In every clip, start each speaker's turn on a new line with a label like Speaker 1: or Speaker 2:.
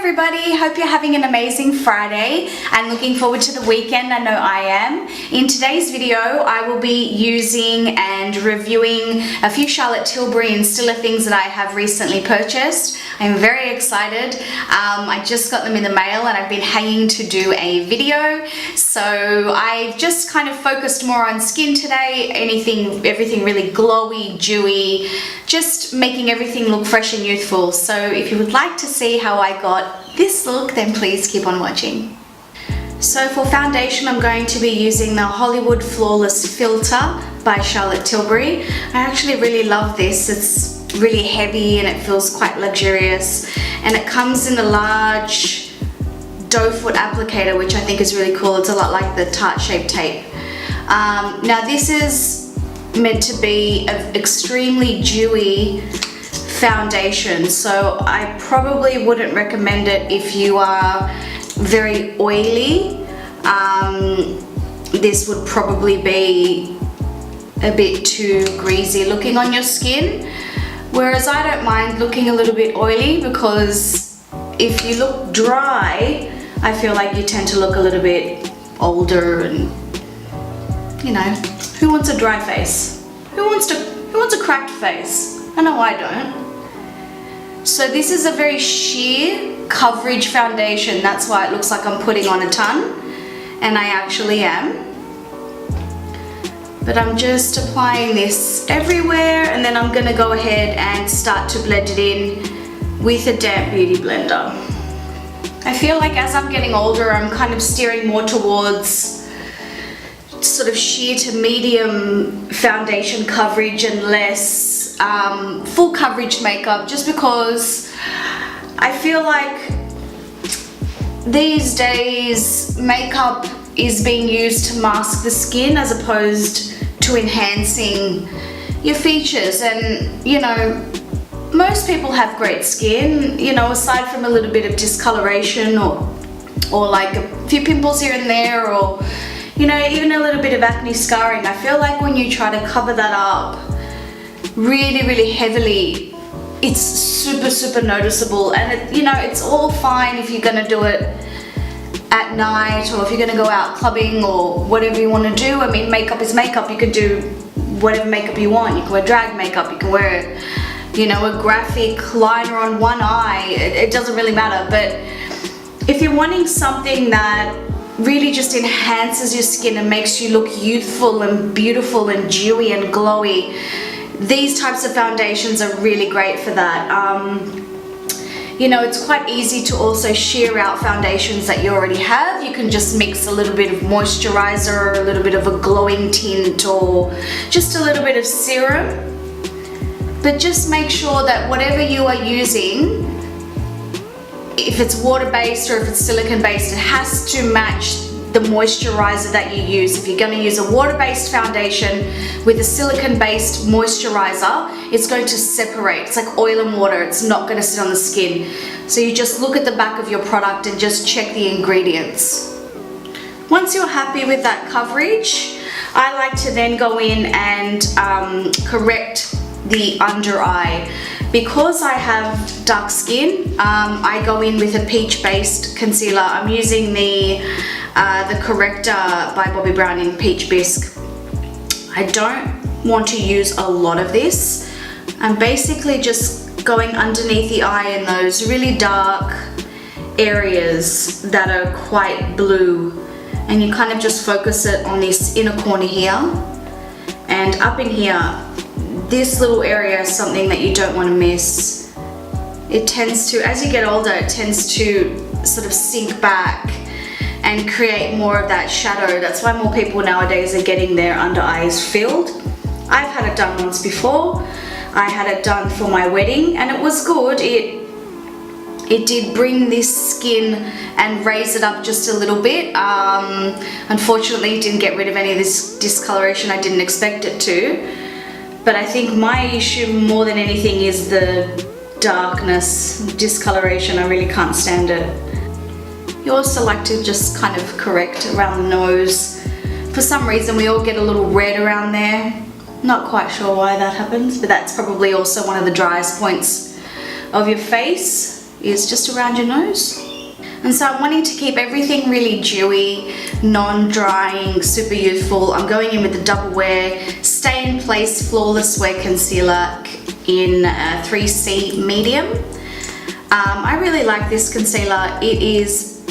Speaker 1: everybody, hope you're having an amazing Friday and looking forward to the weekend. I know I am. In today's video I will be using and reviewing a few Charlotte Tilbury and Stila things that I have recently purchased. I'm very excited. I just got them in the mail and I've been hanging to do a video, so I just kind of focused more on skin today. Everything really glowy, dewy, just making everything look fresh and youthful. So if you would like to see how I got this look, then please keep on watching. So for foundation, I'm going to be using the Hollywood Flawless Filter by Charlotte Tilbury. I actually really love this. It's really heavy and it feels quite luxurious, and it comes in a large doe foot applicator, which I think is really cool. It's a lot like the tart shaped tape. Now this is meant to be an extremely dewy foundation, so I probably wouldn't recommend it if you are very oily. This would probably be a bit too greasy looking on your skin, whereas I don't mind looking a little bit oily, because if you look dry I feel like you tend to look a little bit older, and you know, who wants a dry face? Who wants a cracked face? I know I don't. So this is a very sheer coverage foundation. That's why it looks like I'm putting on a ton, and I actually am. But I'm just applying this everywhere, and then I'm gonna go ahead and start to blend it in with a damp beauty blender. I feel like as I'm getting older, I'm kind of steering more towards sort of sheer to medium foundation coverage and less full coverage makeup, just because I feel like these days makeup is being used to mask the skin as opposed to enhancing your features. And you know, most people have great skin, you know, aside from a little bit of discoloration or like a few pimples here and there, or you know, even a little bit of acne scarring. I feel like when you try to cover that up really heavily, it's super noticeable. And it, you know, it's all fine if you're gonna do it at night, or if you're gonna go out clubbing or whatever you want to do. I mean, makeup is makeup. You can do whatever makeup you want. You can wear drag makeup, you can wear, you know, a graphic liner on one eye. It doesn't really matter. But if you're wanting something that really just enhances your skin and makes you look youthful and beautiful and dewy and glowy, these types of foundations are really great for that. You know, it's quite easy to also sheer out foundations that you already have. You can just mix a little bit of moisturizer, a little bit of a glowing tint, or just a little bit of serum. But just make sure that whatever you are using, if it's water-based or if it's silicone-based, it has to match the moisturizer that you use. If you're going to use a water-based foundation with a silicone-based moisturizer, it's going to separate. It's like oil and water. It's not going to sit on the skin. So you just look at the back of your product and just check the ingredients. Once you're happy with that coverage, I like to then go in and correct the under eye. Because I have dark skin, I go in with a peach-based concealer. I'm using the Corrector by Bobbi Brown in Peach Bisque. I don't want to use a lot of this. I'm basically just going underneath the eye in those really dark areas that are quite blue, and you kind of just focus it on this inner corner here, and up in here. This little area is something that you don't want to miss. It tends to, as you get older, it tends to sort of sink back and create more of that shadow. That's why more people nowadays are getting their under eyes filled. I've had it done once before. I had it done for my wedding and it was good. It did bring this skin and raise it up just a little bit. Unfortunately, it didn't get rid of any of this discoloration. I didn't expect it to. But I think my issue more than anything is the darkness, discoloration. I really can't stand it. You also like to just kind of correct around the nose. For some reason we all get a little red around there. Not quite sure why that happens, but that's probably also one of the driest points of your face. is just around your nose. And so I'm wanting to keep everything really dewy, non-drying, super youthful. I'm going in with the Double Wear Stay in Place Flawless Wear Concealer in 3C Medium. I really like this concealer. It is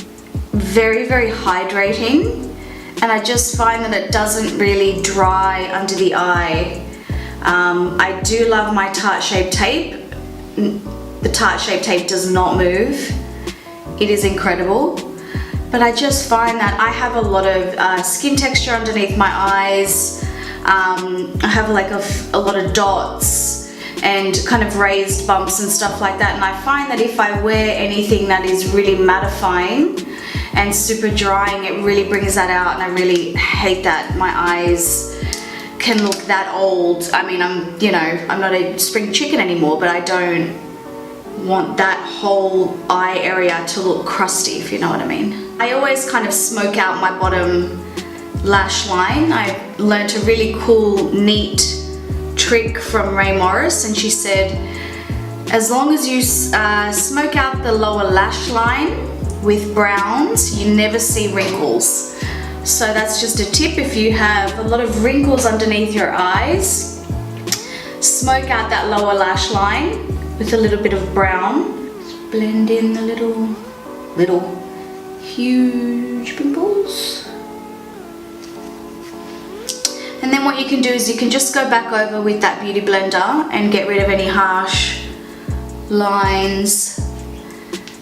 Speaker 1: very, very hydrating, and I just find that it doesn't really dry under the eye. I do love my Tarte Shape Tape. The Tarte Shape Tape does not move. It is incredible, but I just find that I have a lot of skin texture underneath my eyes. I have like a lot of dots and kind of raised bumps and stuff like that, and I find that if I wear anything that is really mattifying and super drying, it really brings that out, and I really hate that. My eyes can look that old. I mean, I'm not a spring chicken anymore, but I don't want that whole eye area to look crusty, if you know what I mean. I always kind of smoke out my bottom lash line. I learned a really cool, neat trick from Ray Morris, and she said, as long as you smoke out the lower lash line with browns, you never see wrinkles. So that's just a tip. If you have a lot of wrinkles underneath your eyes, smoke out that lower lash line with a little bit of brown. Blend in the little huge pimples. And then what you can do is you can just go back over with that beauty blender and get rid of any harsh lines.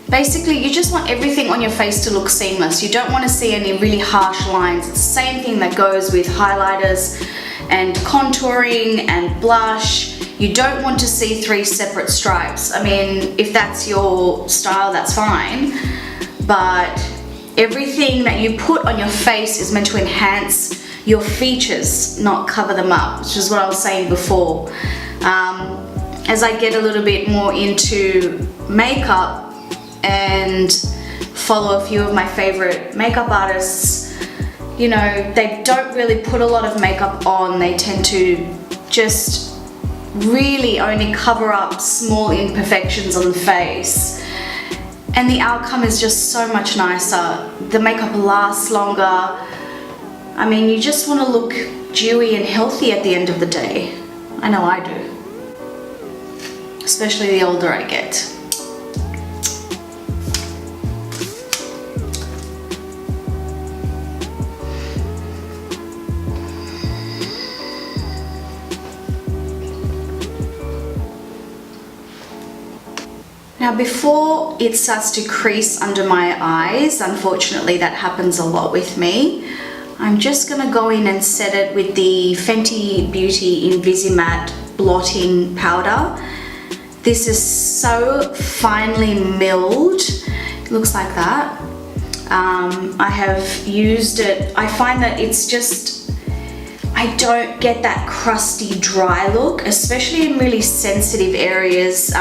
Speaker 1: Basically, you just want everything on your face to look seamless. You don't want to see any really harsh lines. It's the same thing that goes with highlighters and contouring and blush. You don't want to see 3 separate stripes. I mean, if that's your style, that's fine. But everything that you put on your face is meant to enhance your features, not cover them up, which is what I was saying before. As I get a little bit more into makeup and follow a few of my favorite makeup artists, you know, they don't really put a lot of makeup on. They tend to just really only cover up small imperfections on the face, and the outcome is just so much nicer. The makeup lasts longer. I mean, you just want to look dewy and healthy at the end of the day. I know I do, especially the older I get. Now, before it starts to crease under my eyes, unfortunately that happens a lot with me, I'm just going to go in and set it with the Fenty Beauty Invisimatte blotting powder. This is so finely milled. It looks like that. I have used it. I find that it's just, I don't get that crusty, dry look, especially in really sensitive areas,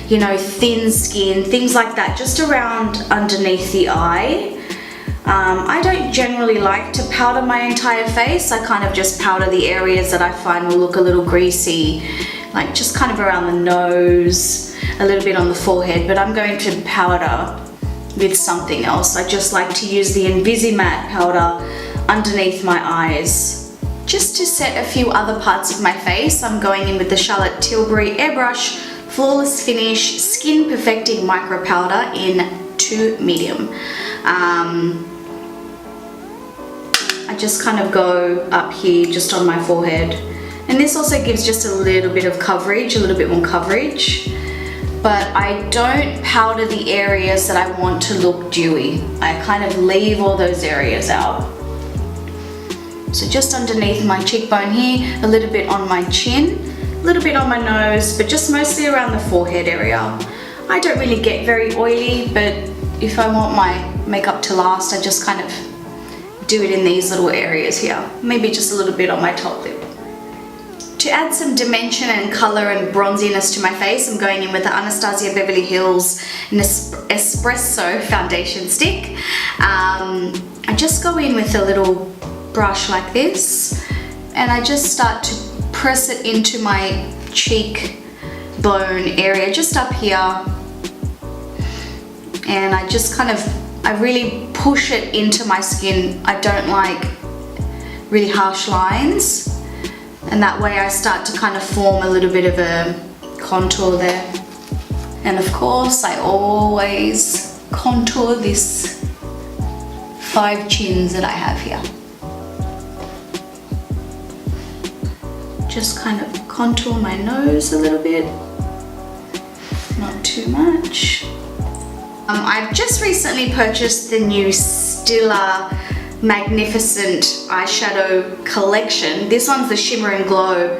Speaker 1: you know, thin skin, things like that, just around underneath the eye. I don't generally like to powder my entire face. I kind of just powder the areas that I find will look a little greasy, like just kind of around the nose, a little bit on the forehead, but I'm going to powder with something else. I just like to use the Invisimatte powder underneath my eyes. Just to set a few other parts of my face, I'm going in with the Charlotte Tilbury Airbrush Flawless Finish Skin Perfecting Micro Powder in 2 Medium. I just kind of go up here just on my forehead, and this also gives just a little bit of coverage, a little bit more coverage, but I don't powder the areas that I want to look dewy. I kind of leave all those areas out. So just underneath my cheekbone here, a little bit on my chin, a little bit on my nose, but just mostly around the forehead area. I don't really get very oily, but if I want my makeup to last, I just kind of do it in these little areas here. Maybe just a little bit on my top lip. To add some dimension and color and bronziness to my face, I'm going in with the Anastasia Beverly Hills Espresso foundation stick. I just go in with a little brush like this, and I just start to press it into my cheek bone area, just up here, and I just I really push it into my skin. I don't like really harsh lines, and that way I start to kind of form a little bit of a contour there. And of course I always contour this 5 chins that I have here. Just kind of contour my nose a little bit, not too much. I've just recently purchased the new Stila Magnificent eyeshadow collection. This one's the Shimmer and Glow,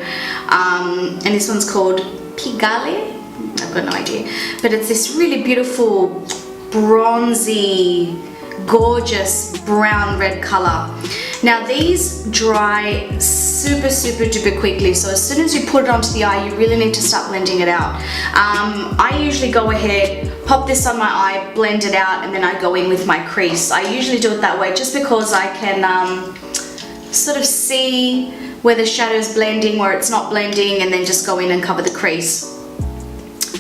Speaker 1: and this one's called Pigalle. I've got no idea, but it's this really beautiful bronzy, gorgeous brown red color. Now these dry super duper quickly, so as soon as you put it onto the eye, you really need to start blending it out. I usually go ahead, pop this on my eye, blend it out, and then I go in with my crease. I usually do it that way just because I can sort of see where the shadow's blending, where it's not blending, and then just go in and cover the crease.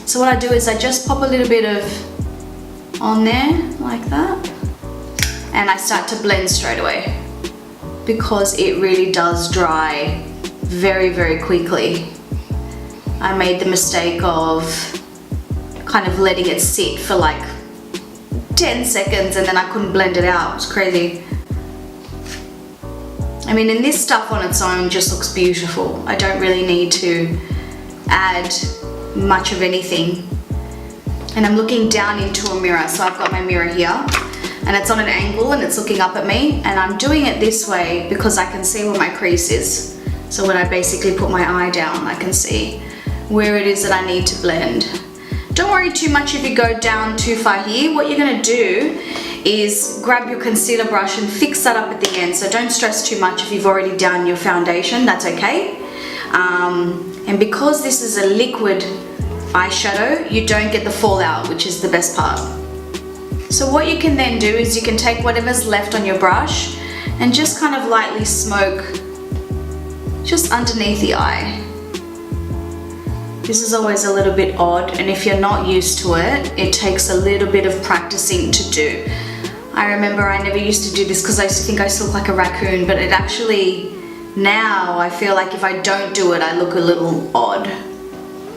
Speaker 1: So what I do is I just pop a little bit of on there like that, and I start to blend straight away, because it really does dry very quickly. I made the mistake of kind of letting it sit for like 10 seconds and then I couldn't blend it out. It was crazy. I mean, and this stuff on its own just looks beautiful. I don't really need to add much of anything. And I'm looking down into a mirror, so I've got my mirror here, and it's on an angle and it's looking up at me, and I'm doing it this way because I can see where my crease is. So when I basically put my eye down, I can see where it is that I need to blend. Don't worry too much if you go down too far here. What you're going to do is grab your concealer brush and fix that up at the end. So don't stress too much if you've already done your foundation, that's okay. And because this is a liquid eyeshadow, you don't get the fallout, which is the best part. So what you can then do is you can take whatever's left on your brush and just kind of lightly smoke just underneath the eye. This is always a little bit odd, and if you're not used to it, it takes a little bit of practicing to do. I remember I never used to do this because I used to think I used to look like a raccoon, but it actually, now I feel like if I don't do it, I look a little odd.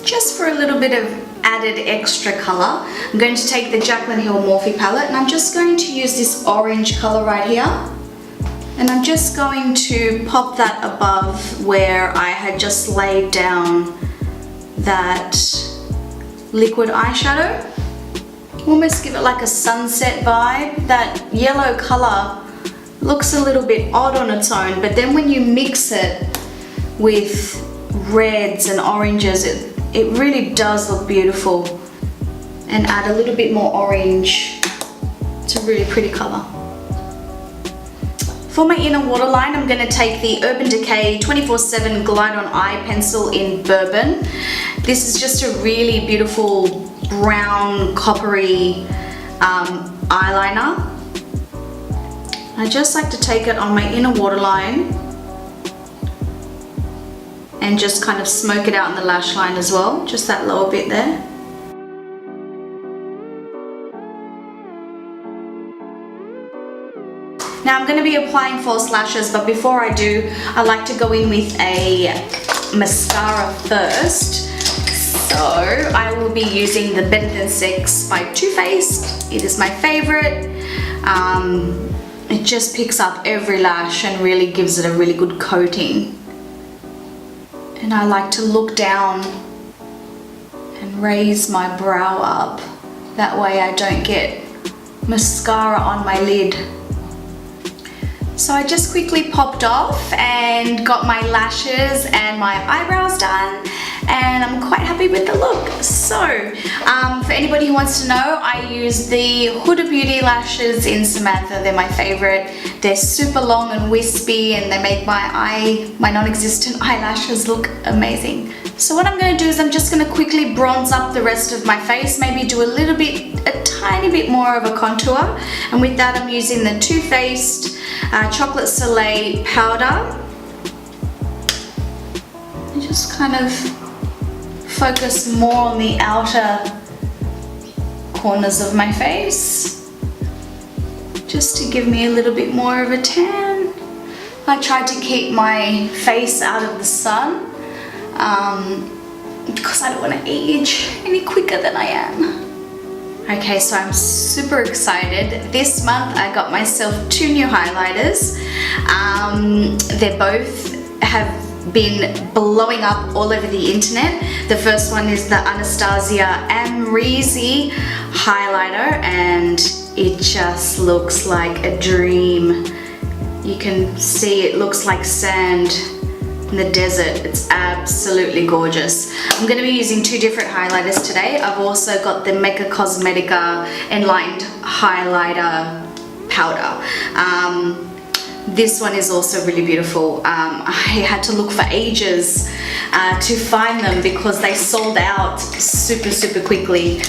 Speaker 1: Just for a little bit of added extra color, I'm going to take the Jaclyn Hill Morphe palette, and I'm just going to use this orange color right here, and I'm just going to pop that above where I had just laid down that liquid eyeshadow. Almost give it like a sunset vibe. That yellow color looks a little bit odd on its own, but then when you mix it with reds and oranges, it really does look beautiful. And add a little bit more orange. It's a really pretty color. For my inner waterline, I'm going to take the Urban Decay 24/7 Glide On Eye Pencil in Bourbon. This is just a really beautiful brown coppery eyeliner. I just like to take it on my inner waterline and just kind of smoke it out in the lash line as well, just that lower bit there. Now I'm going to be applying false lashes, but before I do, I like to go in with a mascara first. So I will be using the Better Than Sex by Too Faced. It is my favorite. It just picks up every lash and really gives it a really good coating. And I like to look down and raise my brow up. That way I don't get mascara on my lid. So I just quickly popped off and got my lashes and my eyebrows done, and I'm quite happy with the look. So for anybody who wants to know, I use the Huda Beauty lashes in Samantha. They're my favorite. They're super long and wispy, and they make my non-existent eyelashes look amazing. So what I'm going to do is I'm just going to quickly bronze up the rest of my face, maybe do a tiny bit more of a contour, and with that I'm using the Too Faced Chocolate Soleil powder. And just kind of focus more on the outer corners of my face, just to give me a little bit more of a tan. I tried to keep my face out of the sun because I don't want to age any quicker than I am. Okay, so I'm super excited. This month I got myself 2 new highlighters. They both have been blowing up all over the internet. The first one is the Anastasia Amrezy highlighter, and it just looks like a dream. You can see it looks like sand in the desert. It's absolutely gorgeous. I'm going to be using 2 different highlighters today. I've also got the Mecca Cosmetica Enlightened highlighter powder. This one is also really beautiful. I had to look for ages to find them because they sold out super quickly.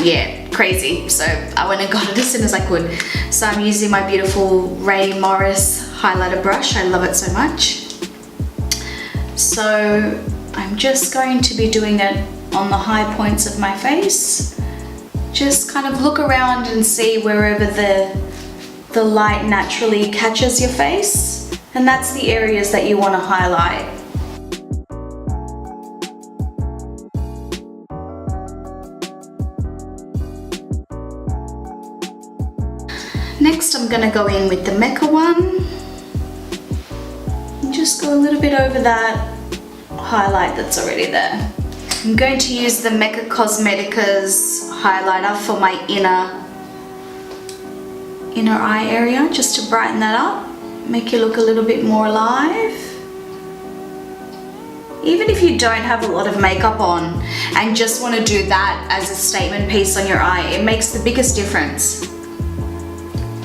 Speaker 1: Yeah, crazy. So I went and got it as soon as I could. So I'm using my beautiful Ray Morris highlighter brush. I love it so much. So I'm just going to be doing it on the high points of my face. Just kind of look around and see wherever the light naturally catches your face. And that's the areas that you want to highlight. Next, I'm going to go in with the Mecca one and just go a little bit over that highlight that's already there. I'm going to use the Mecca Cosmetica's highlighter for my inner eye area, just to brighten that up, make you look a little bit more alive. Even if you don't have a lot of makeup on and just want to do that as a statement piece on your eye, it makes the biggest difference.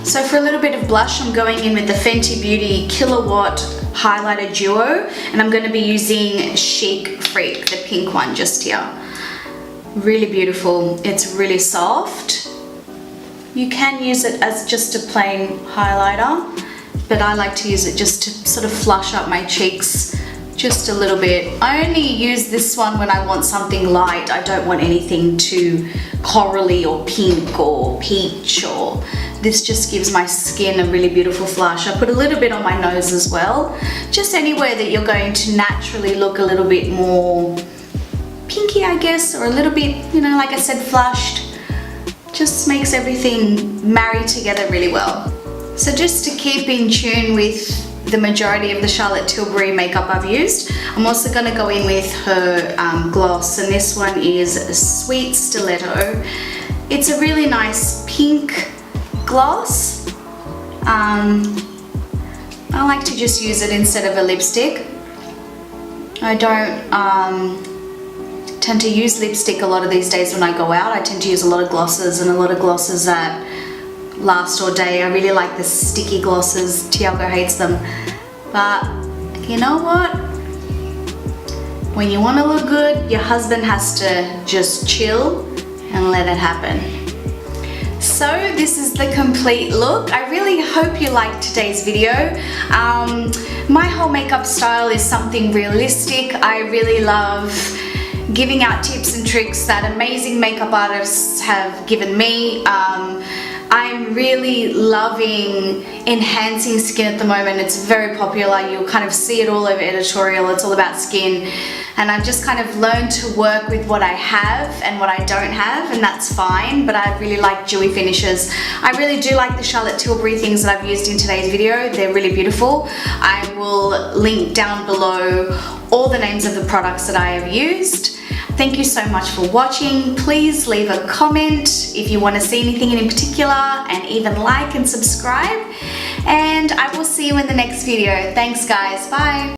Speaker 1: So for a little bit of blush, I'm going in with the Fenty Beauty Kilowatt Highlighter Duo, and I'm going to be using Chic Freak, the pink one just here. Really beautiful. It's really soft. You can use it as just a plain highlighter, but I like to use it just to sort of flush up my cheeks just a little bit. I only use this one when I want something light. I don't want anything too corally or pink or peach, or this just gives my skin a really beautiful flush. I put a little bit on my nose as well, just anywhere that you're going to naturally look a little bit more pinky, I guess, or a little bit, you know, like I said, flushed. Just makes everything marry together really well. So just to keep in tune with the majority of the Charlotte Tilbury makeup I've used, I'm also going to go in with her gloss, and this one is Sweet Stiletto. It's a really nice pink gloss. I like to just use it instead of a lipstick. I don't tend to use lipstick a lot of these days when I go out. I tend to use a lot of glosses, and a lot of glosses that last all day. I really like the sticky glosses. Tiago hates them. But you know what? When you want to look good, your husband has to just chill and let it happen. So this is the complete look. I really hope you liked today's video. My whole makeup style is something realistic. I really love giving out tips and tricks that amazing makeup artists have given me. I'm really loving enhancing skin at the moment. It's very popular. You'll kind of see it all over editorial. It's all about skin. And I've just kind of learned to work with what I have and what I don't have, and that's fine, but I really like dewy finishes. I really do like the Charlotte Tilbury things that I've used in today's video. They're really beautiful. I will link down below all the names of the products that I have used. Thank you so much for watching. Please leave a comment if you want to see anything in particular, and even like and subscribe. And I will see you in the next video. Thanks guys, bye.